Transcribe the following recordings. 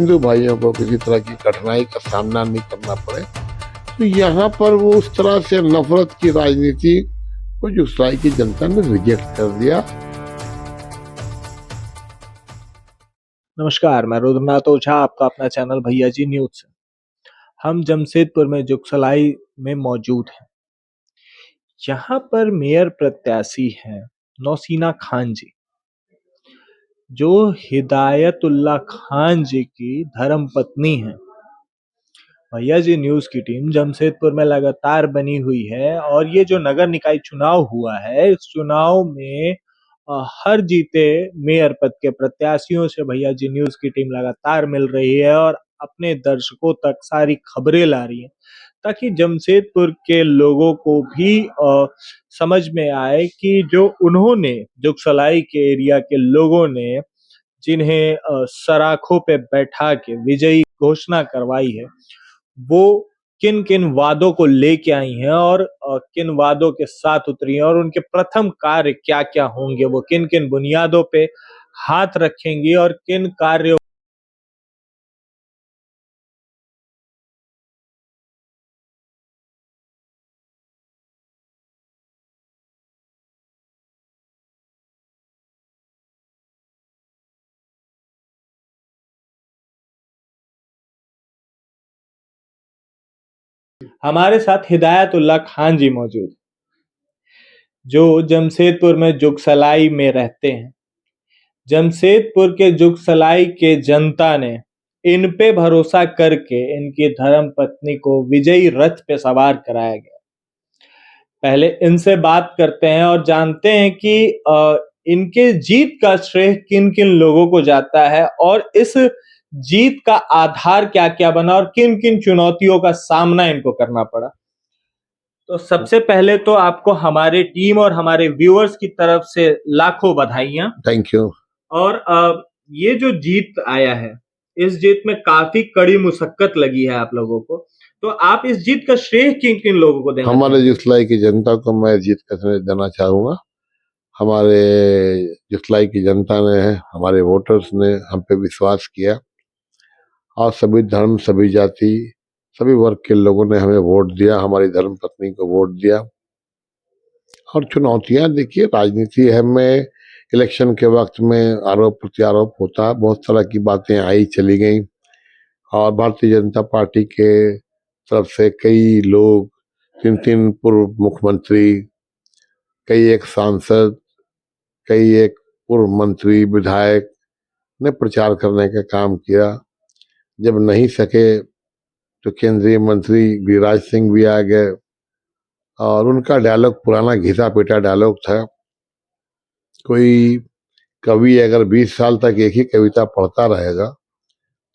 हिंदू भाइयों को किसी तरह की कठिनाई का सामना नहीं करना पड़े। तो यहाँ पर वो उस तरह से नफरत की राजनीति को जुगसराय की जनता ने रिजेक्ट कर दिया। नमस्कार, मैं रुद्रनाथ ओझा, आपका अपना चैनल भैया जी न्यूज से। हम जमशेदपुर में जुगसलाई में मौजूद हैं। यहाँ पर मेयर प्रत्याशी हैं नौसीना खान जी, जो हिदायतुल्लाह खान जी की धर्मपत्नी हैं। भैया जी न्यूज की टीम जमशेदपुर में लगातार बनी हुई है और ये जो नगर निकाय चुनाव हुआ है, इस चुनाव में हर जीते मेयर पद के प्रत्याशियों से भैया जी न्यूज की टीम लगातार मिल रही है और अपने दर्शकों तक सारी खबरें ला रही है, ताकि जमशेदपुर के लोगों को भी समझ में आए कि जो उन्होंने जुगसलाई के एरिया के लोगों ने जिन्हें सराखों पे बैठा के विजयी घोषणा करवाई है, वो किन किन वादों को लेके आई हैं और किन वादों के साथ उतरी हैं और उनके प्रथम कार्य क्या क्या होंगे, वो किन किन बुनियादों पे हाथ रखेंगी और किन कार्यों हमारे साथ हिदायतुल्लाह खान जी मौजूद, जो जमशेदपुर में जुगसलाई में रहते हैं। जमशेदपुर के जुगसलाई के जनता ने इन पे भरोसा करके इनकी धर्म पत्नी को विजयी रथ पे सवार कराया गया। पहले इनसे बात करते हैं और जानते हैं कि इनके जीत का श्रेय किन किन लोगों को जाता है और इस जीत का आधार क्या क्या बना और किन किन चुनौतियों का सामना इनको करना पड़ा। तो सबसे पहले तो आपको हमारे टीम और हमारे व्यूअर्स की तरफ से लाखों बधाइयां। Thank you. और ये जो जीत आया है, इस जीत में काफी कड़ी मुशक्कत लगी है आप लोगों को, तो आप इस जीत का श्रेय किन किन लोगों को देना हमारे चाहेंगे? जुगसलाई की जनता को मैं जीत का श्रेय देना चाहूँगा। हमारे जुगसलाई की जनता ने, हमारे वोटर्स ने हम पे विश्वास किया और सभी धर्म, सभी जाति, सभी वर्ग के लोगों ने हमें वोट दिया, हमारी धर्म पत्नी को वोट दिया। और चुनौतियां देखिए, राजनीति है में इलेक्शन के वक्त में आरोप प्रत्यारोप होता, बहुत तरह की बातें आई चली गई और भारतीय जनता पार्टी के तरफ से कई लोग, 3 पूर्व मुख्यमंत्री, कई एक सांसद, कई एक पूर्व मंत्री, विधायक ने प्रचार करने का काम किया। जब नहीं सके तो केंद्रीय मंत्री गिरिराज सिंह भी आ गए और उनका डायलॉग पुराना घिसा पीटा डायलॉग था। कोई कवि अगर 20 साल तक एक ही कविता पढ़ता रहेगा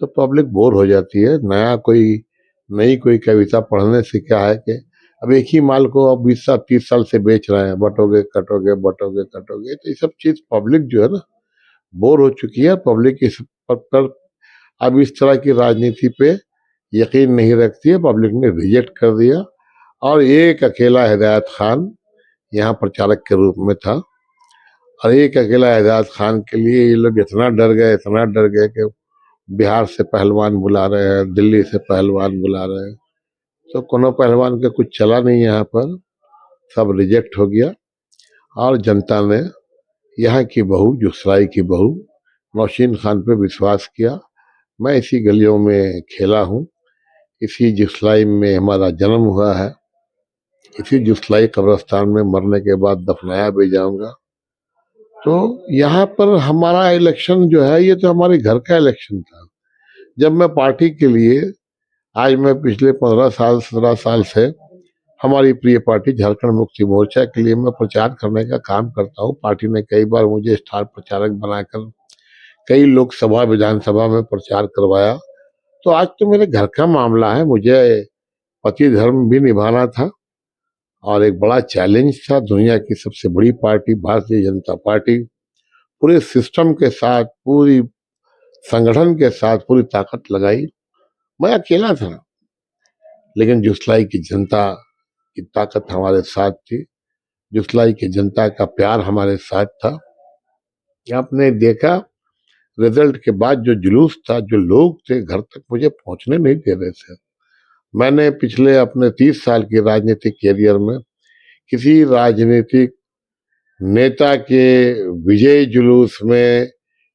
तो पब्लिक बोर हो जाती है। नई कोई कविता पढ़ने से क्या है कि अब एक ही माल को अब 20 साल 30 साल से बेच रहे हैं, बटोगे कटोगे बटोगे कटोगे, तो ये सब चीज पब्लिक जो है ना बोर हो चुकी है। पब्लिक इस पर अब इस तरह की राजनीति पे यकीन नहीं रखती है, पब्लिक ने रिजेक्ट कर दिया। और एक अकेला हिदायत खान यहाँ प्रचारक के रूप में था और एक अकेला हिदायत खान के लिए ये लोग इतना डर गए कि बिहार से पहलवान बुला रहे हैं, दिल्ली से पहलवान बुला रहे हैं, तो कोनो पहलवान का कुछ चला नहीं, यहाँ पर सब रिजेक्ट हो गया। और जनता ने यहाँ की बहू, जुगसराय की बहू नौशीन खान पे विश्वास किया। मैं इसी गलियों में खेला हूँ, इसी जुगसराय में हमारा जन्म हुआ है, इसी जुगसराय कब्रिस्तान में मरने के बाद दफनाया भी जाऊंगा। तो यहाँ पर हमारा इलेक्शन जो है, ये तो हमारे घर का इलेक्शन था। जब मैं पार्टी के लिए, आज मैं पिछले 15 साल 17 साल से हमारी प्रिय पार्टी झारखंड मुक्ति मोर्चा के लिए मैं प्रचार करने का काम करता हूँ। पार्टी ने कई बार मुझे स्टार प्रचारक बनाकर कई लोकसभा विधानसभा में प्रचार करवाया। तो आज तो मेरे घर का मामला है, मुझे पति धर्म भी निभाना था और एक बड़ा चैलेंज था। दुनिया की सबसे बड़ी पार्टी भारतीय जनता पार्टी पूरे सिस्टम के साथ, पूरी संगठन के साथ पूरी ताकत लगाई। मैं अकेला था, लेकिन जुगसलाई की जनता की ताकत हमारे साथ थी, जुगसलाई की जनता का प्यार हमारे साथ था। आपने देखा रिजल्ट के बाद जो जुलूस था, जो लोग थे घर तक मुझे पहुंचने नहीं दे रहे थे। मैंने पिछले अपने 30 साल के राजनीतिक कैरियर में किसी राजनीतिक नेता के विजय जुलूस में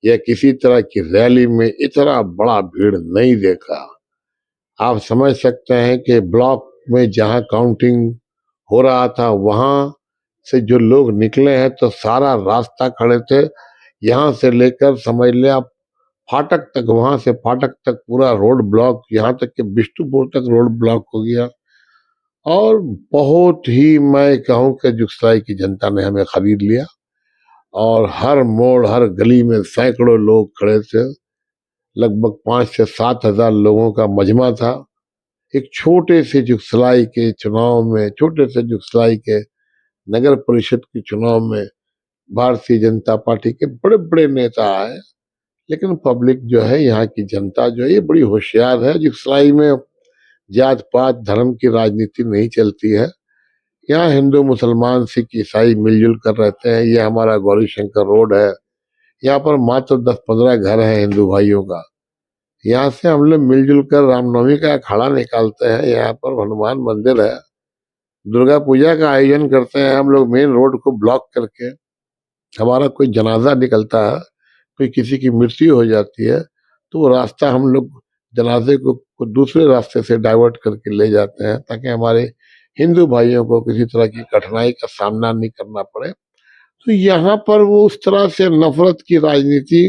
या किसी तरह की रैली में इतना बड़ा भीड़ नहीं देखा। आप समझ सकते हैं कि ब्लॉक में जहां काउंटिंग हो रहा था वहां से जो लोग निकले हैं तो सारा रास्ता खड़े थे। यहाँ से लेकर समझ ले आप फाटक तक, वहां से फाटक तक पूरा रोड ब्लॉक, यहाँ तक कि बिष्टुपुर तक रोड ब्लॉक हो गया। और बहुत ही मैं कहूँ कि जुगसराय की जनता ने हमें खरीद लिया और हर मोड़ हर गली में सैकड़ों लोग खड़े थे। लगभग 5 से 7 हजार लोगों का मजमा था। एक छोटे से जुगसलाई के चुनाव में, छोटे से जुगसलाई के नगर परिषद के चुनाव में भारतीय जनता पार्टी के बड़े बड़े नेता आए, लेकिन पब्लिक जो है, यहाँ की जनता जो है, ये बड़ी होशियार है। जुगसलाई में जात पात धर्म की राजनीति नहीं चलती है। यहाँ हिंदू मुसलमान सिख ईसाई मिलजुल कर रहते हैं। ये हमारा गौरी शंकर रोड है, यहाँ पर मात्र 10-15 घर है हिंदू भाइयों का। यहाँ से हम लोग मिलजुल कर रामनवमी का अखाड़ा निकालते हैं। यहाँ पर हनुमान मंदिर है, दुर्गा पूजा का आयोजन करते हैं हम लोग मेन रोड को ब्लॉक करके। हमारा कोई जनाजा निकलता है, कोई किसी की मृत्यु हो जाती है, तो वो रास्ता हम लोग जनाजे को दूसरे रास्ते से डाइवर्ट करके ले जाते हैं ताकि हमारे हिंदू भाइयों को किसी तरह की कठिनाई का सामना नहीं करना पड़े। तो यहाँ पर वो उस तरह से नफरत की राजनीति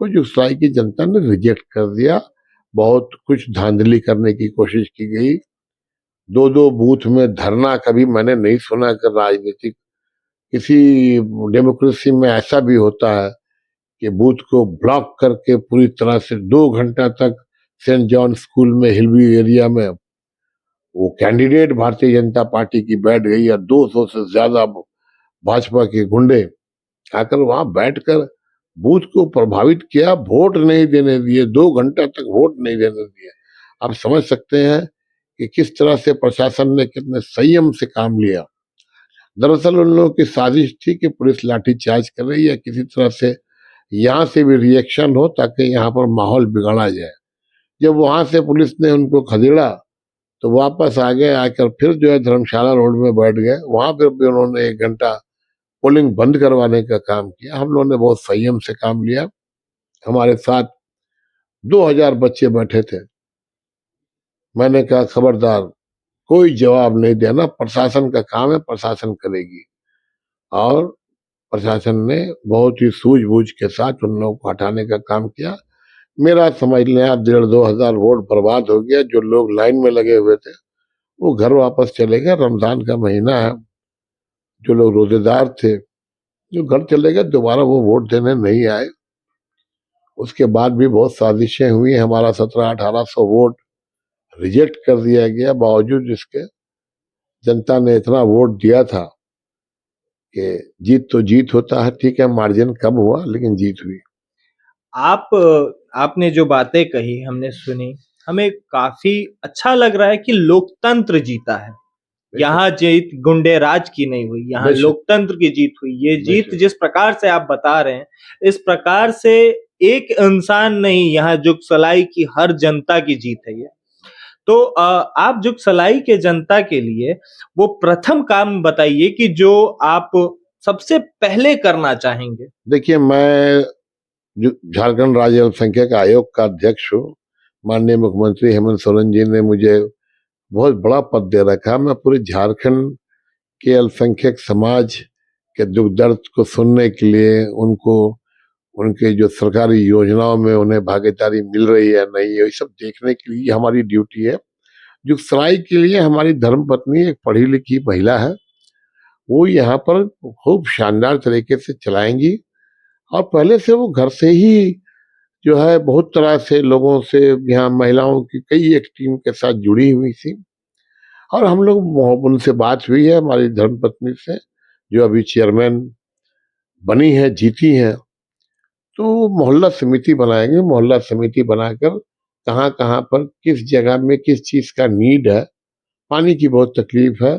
को जुगसराय की जनता ने रिजेक्ट कर दिया। बहुत कुछ धांधली करने की कोशिश की गई। 2-2 बूथ में धरना कभी मैंने नहीं सुना कि राजनीतिक किसी डेमोक्रेसी में ऐसा भी होता है कि बूथ को ब्लॉक करके पूरी तरह से 2 घंटा तक सेंट जॉन स्कूल में हिलवी एरिया में वो कैंडिडेट भारतीय जनता पार्टी की बैठ गई और 200 से ज्यादा भाजपा के गुंडे आकर वहां बैठकर बूथ को प्रभावित किया, वोट नहीं देने दिए, 2 घंटा तक वोट नहीं देने दिए। आप समझ सकते हैं कि किस तरह से प्रशासन ने कितने संयम से काम लिया। दरअसल उन लोगों की साजिश थी कि पुलिस लाठीचार्ज कर रही है, किसी तरह से यहाँ से भी रिएक्शन हो ताकि यहाँ पर माहौल बिगाड़ा जाए। जब वहां से पुलिस ने उनको खदेड़ा तो वापस आ गए, आकर फिर जो है धर्मशाला रोड में बैठ गए। वहां पर भी उन्होंने 1 घंटा पोलिंग बंद करवाने का काम किया। हम लोगों ने बहुत संयम से काम लिया। हमारे साथ 2000 बच्चे बैठे थे। मैंने कहा खबरदार, कोई जवाब नहीं देना, प्रशासन का काम है, प्रशासन करेगी। और प्रशासन ने बहुत ही सूझबूझ के साथ उन लोगों को हटाने का काम किया। मेरा समझ लें आप 1,500-2,000 वोट बर्बाद हो गया। जो लोग लाइन में लगे हुए थे वो घर वापस चले गए। रमजान का महीना है, जो लोग रोजेदार थे जो घर चले गए, दोबारा वो वोट देने नहीं आए। उसके बाद भी बहुत साजिशें हुई। हमारा 1700-1800 वोट रिजेक्ट कर दिया गया। बावजूद इसके जनता ने इतना वोट दिया था कि जीत तो जीत होता है, ठीक है, मार्जिन कम हुआ लेकिन जीत हुई। आप आपने जो बातें कही हमने सुनी, हमें काफी अच्छा लग रहा है कि लोकतंत्र जीता है। यहाँ जीत गुंडेराज की नहीं हुई, यहाँ लोकतंत्र की जीत हुई। ये जीत जिस प्रकार से आप बता रहे हैं, इस प्रकार से एक इंसान नहीं, यहाँ जुगसलाई की हर जनता की जीत है ये। तो आप जुगसलाई के जनता के लिए वो प्रथम काम बताइए कि जो आप सबसे पहले करना चाहेंगे। देखिए, मैं जो झारखंड राज्य अल्पसंख्यक आयोग का अध्यक्ष हूँ, माननीय मुख्यमंत्री हेमंत सोरेन जी ने मुझे बहुत बड़ा पद दे रखा। मैं पूरे झारखंड के अल्पसंख्यक समाज के दुख दर्द को सुनने के लिए, उनको उनके जो सरकारी योजनाओं में उन्हें भागीदारी मिल रही है नहीं है, ये सब देखने के लिए हमारी ड्यूटी है। जुगसराय के लिए हमारी धर्मपत्नी एक पढ़ी लिखी महिला है, वो यहाँ पर खूब शानदार तरीके से चलाएंगी। और पहले से वो घर से ही जो है बहुत तरह से लोगों से, यहाँ महिलाओं की कई एक टीम के साथ जुड़ी हुई थी। और हम लोग उनसे बात हुई है हमारी धर्मपत्नी से, जो अभी चेयरमैन बनी है, जीती है। तो मोहल्ला समिति बनाएंगे, मोहल्ला समिति बनाकर कहाँ कहाँ पर किस जगह में किस चीज का नीड है। पानी की बहुत तकलीफ है,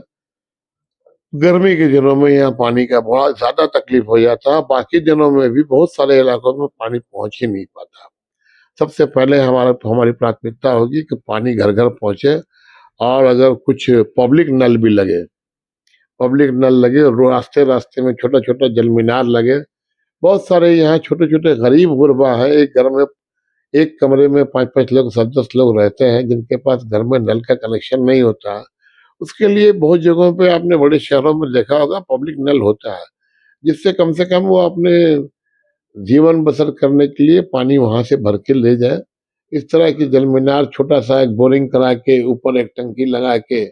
गर्मी के दिनों में यहाँ पानी का बहुत ज्यादा तकलीफ हो जाता है, बाकी दिनों में भी बहुत सारे इलाकों में पानी पहुंच ही नहीं पाता। सबसे पहले हमारी प्राथमिकता होगी कि पानी घर घर पहुंचे, और अगर कुछ पब्लिक नल लगे, रास्ते रास्ते में छोटा छोटा जल मीनार लगे। बहुत सारे यहाँ छोटे छोटे गरीब गुरबा है, एक घर में एक कमरे में 5-5 लोग 10-10 लोग रहते हैं, जिनके पास घर में नल का कनेक्शन नहीं होता। उसके लिए बहुत जगहों पे आपने बड़े शहरों में देखा होगा पब्लिक नल होता है, जिससे कम से कम वो अपने जीवन बसर करने के लिए पानी वहां से भर के ले जाए। इस तरह की जल मीनार, छोटा सा एक बोरिंग करा के ऊपर एक टंकी लगा के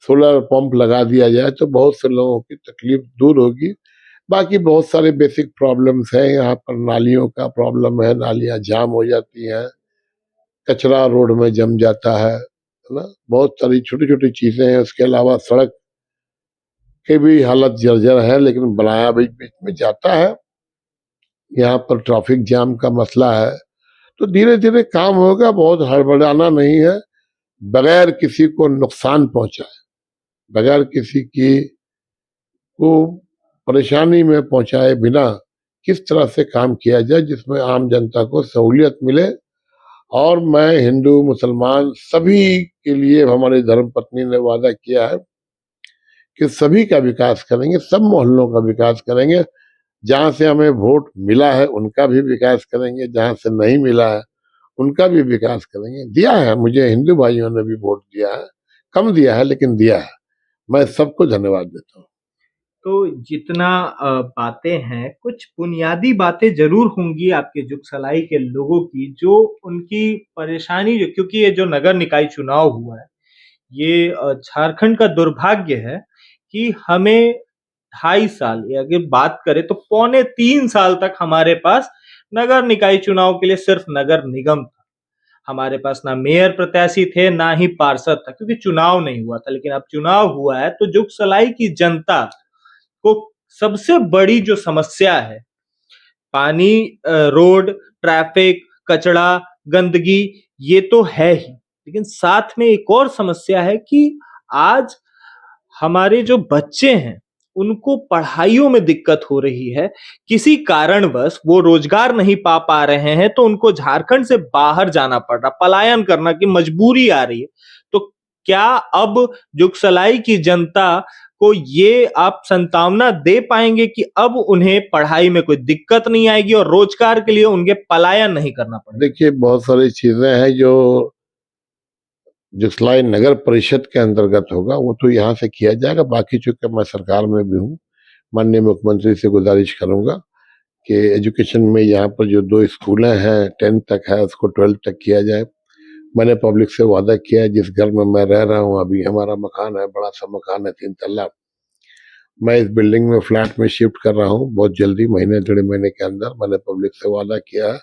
सोलर पंप लगा दिया जाए तो बहुत से लोगों की तकलीफ दूर होगी। बाकी बहुत सारे बेसिक प्रॉब्लम्स हैं यहाँ पर, नालियों का प्रॉब्लम है, नालियां जाम हो जाती हैं, कचरा रोड में जम जाता है ना, बहुत सारी छोटी छोटी चीजें हैं। उसके अलावा सड़क की भी हालत जर्जर है, लेकिन बनाया बीच बीच में जाता है। यहाँ पर ट्रैफिक जाम का मसला है, तो धीरे धीरे काम होगा, बहुत हड़बड़ाना नहीं है। बगैर किसी को नुकसान पहुंचाए, बगैर किसी की को परेशानी में पहुंचाए बिना किस तरह से काम किया जाए जिसमें आम जनता को सहूलियत मिले। और मैं हिंदू मुसलमान सभी के लिए, हमारी धर्म पत्नी ने वादा किया है कि सभी का विकास करेंगे, सब मोहल्लों का विकास करेंगे। जहां से हमें वोट मिला है उनका भी विकास करेंगे, जहां से नहीं मिला है उनका भी विकास करेंगे। दिया है, मुझे हिंदू भाइयों ने भी वोट दिया है, कम दिया है लेकिन दिया है। मैं सबको धन्यवाद देता हूँ। तो जितना बातें हैं, कुछ बुनियादी बातें ज़रूर होंगी आपके जुगसलाई के लोगों की, जो उनकी परेशानी, जो क्योंकि ये जो नगर निकाय चुनाव हुआ है, ये झारखंड का दुर्भाग्य है कि हमें 2.5 साल, या अगर बात करें तो पौने 3 साल तक हमारे पास नगर निकाय चुनाव के लिए सिर्फ नगर निगम था। हमारे पास ना मेयर प्रत्याशी थे, ना ही पार्षद था, क्योंकि चुनाव नहीं हुआ था। लेकिन अब चुनाव हुआ है, तो जुगसलाई की जनता को सबसे बड़ी जो समस्या है, पानी, रोड, ट्रैफिक, कचरा, गंदगी, ये तो है ही, लेकिन साथ में एक और समस्या है कि आज हमारे जो बच्चे हैं, उनको पढ़ाइयों में दिक्कत हो रही है। किसी कारणवश वो रोजगार नहीं पा रहे हैं, तो उनको झारखंड से बाहर जाना पड़ रहा, पलायन करना की मजबूरी आ रही है। तो क्या अब जुगसलाई की जनता को ये आप संतावना दे पाएंगे कि अब उन्हें पढ़ाई में कोई दिक्कत नहीं आएगी और रोजगार के लिए उनके पलायन नहीं करना पड़ेगा? देखिए, बहुत सारी चीजें हैं जो जिसलाई नगर परिषद के अंतर्गत होगा वो तो यहाँ से किया जाएगा। बाकी चूंकि मैं सरकार में भी हूँ, माननीय मुख्यमंत्री से गुजारिश करूंगा कि एजुकेशन में यहाँ पर जो 2 स्कूलें हैं, 10th तक है, उसको 12th तक किया जाए। मैंने पब्लिक से वादा किया है, जिस घर में मैं रह रहा हूँ अभी, हमारा मकान है, बड़ा सा मकान है 3 तल्ला, मैं इस बिल्डिंग में फ्लैट में शिफ्ट कर रहा हूँ बहुत जल्दी, महीने 1.5 महीने के अंदर। मैंने पब्लिक से वादा किया है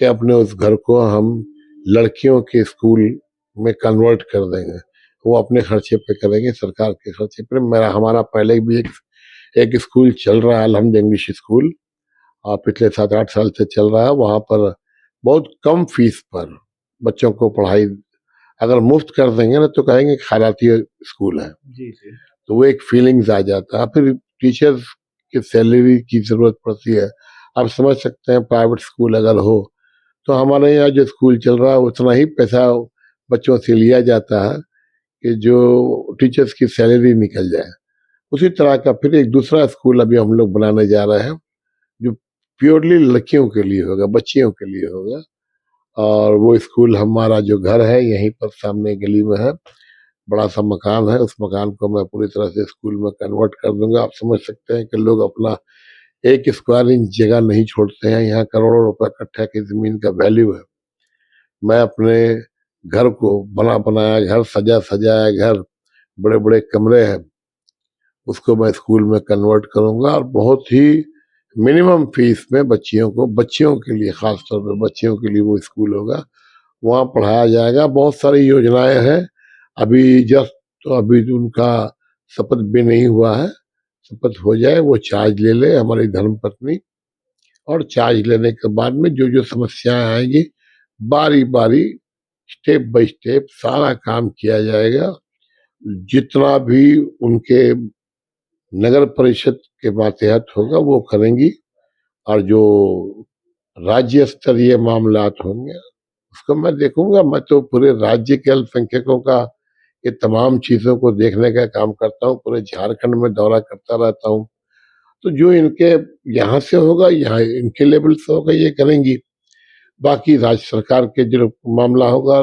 कि अपने उस घर को हम लड़कियों के स्कूल में कन्वर्ट कर देंगे। वो अपने खर्चे पे करेंगे, सरकार के खर्चे पे। मेरा हमारा पहले भी एक स्कूल चल रहा है, अलहमद इंग्लिश स्कूल, और पिछले 7-8 साल से चल रहा है। वहाँ पर बहुत कम फीस पर बच्चों को पढ़ाई, अगर मुफ्त कर देंगे ना तो कहेंगे खैराती स्कूल है, जी जी। तो वो एक फीलिंग्स आ जाता है। फिर टीचर्स की सैलरी की जरूरत पड़ती है। आप समझ सकते हैं, प्राइवेट स्कूल अगर हो तो हमारे यहाँ जो स्कूल चल रहा है उतना ही पैसा बच्चों से लिया जाता है कि जो टीचर्स की सैलरी निकल जाए। उसी तरह का फिर एक दूसरा स्कूल अभी हम लोग बनाने जा रहे हैं, जो प्योरली लड़कियों के लिए होगा, बच्चियों के लिए होगा। और वो स्कूल, हमारा जो घर है यहीं पर सामने गली में है, बड़ा सा मकान है, उस मकान को मैं पूरी तरह से स्कूल में कन्वर्ट कर दूंगा। आप समझ सकते हैं कि लोग अपना 1 स्क्वायर इंच जगह नहीं छोड़ते हैं, यहाँ करोड़ों रुपए कट्ठा की जमीन का वैल्यू है। मैं अपने घर को, बना बनाया घर, सजा सजाया घर, बड़े बड़े कमरे हैं, उसको मैं स्कूल में कन्वर्ट करूंगा, और बहुत ही मिनिमम फीस में बच्चियों के लिए, खासतौर पर बच्चियों के लिए वो स्कूल होगा, वहाँ पढ़ाया जाएगा। बहुत सारी योजनाएं हैं। अभी जस्ट तो अभी तो उनका शपथ भी नहीं हुआ है, शपथ हो जाए, वो चार्ज ले ले हमारी धर्म पत्नी, और चार्ज लेने के बाद में जो जो समस्याएं आएंगी, बारी बारी, स्टेप बाय स्टेप सारा काम किया जाएगा। जितना भी उनके नगर परिषद के मातहत होगा वो करेंगी, और जो राज्य स्तरीय मामलात होंगे उसको मैं देखूंगा। मैं तो पूरे राज्य के अल्पसंख्यकों का ये तमाम चीजों को देखने का काम करता हूँ, पूरे झारखंड में दौरा करता रहता हूँ। तो जो इनके यहाँ से होगा, यहाँ इनके लेवल से होगा, ये करेंगी। बाकी राज्य सरकार के जो मामला होगा,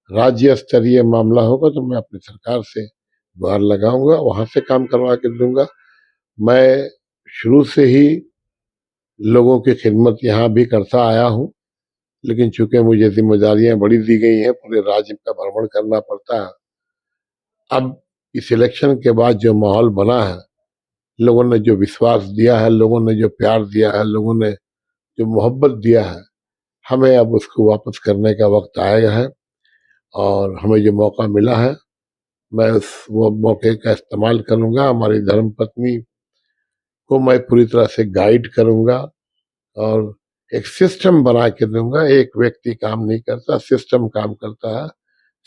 राज्य स्तरीय मामला होगा, तो मैं अपनी सरकार से गुहार लगाऊंगा, वहां से काम करवा के दूंगा। मैं शुरू से ही लोगों की खिदमत यहाँ भी करता आया हूँ, लेकिन चूंकि मुझे जिम्मेदारियां बड़ी दी गई हैं, पूरे राज्य का भ्रमण करना पड़ता है। अब इस इलेक्शन के बाद जो माहौल बना है, लोगों ने जो विश्वास दिया है, लोगों ने जो प्यार दिया है, लोगों ने जो मोहब्बत दिया है, हमें अब उसको वापस करने का वक्त आया है। और हमें जो मौका मिला है, मैं उस वो मौके का इस्तेमाल करूंगा। हमारी धर्म पत्नी को मैं पूरी तरह से गाइड करूंगा, और एक सिस्टम बना के दूंगा। एक व्यक्ति काम नहीं करता, सिस्टम काम करता है।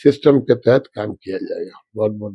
सिस्टम के तहत काम किया जाएगा। बहुत बहुत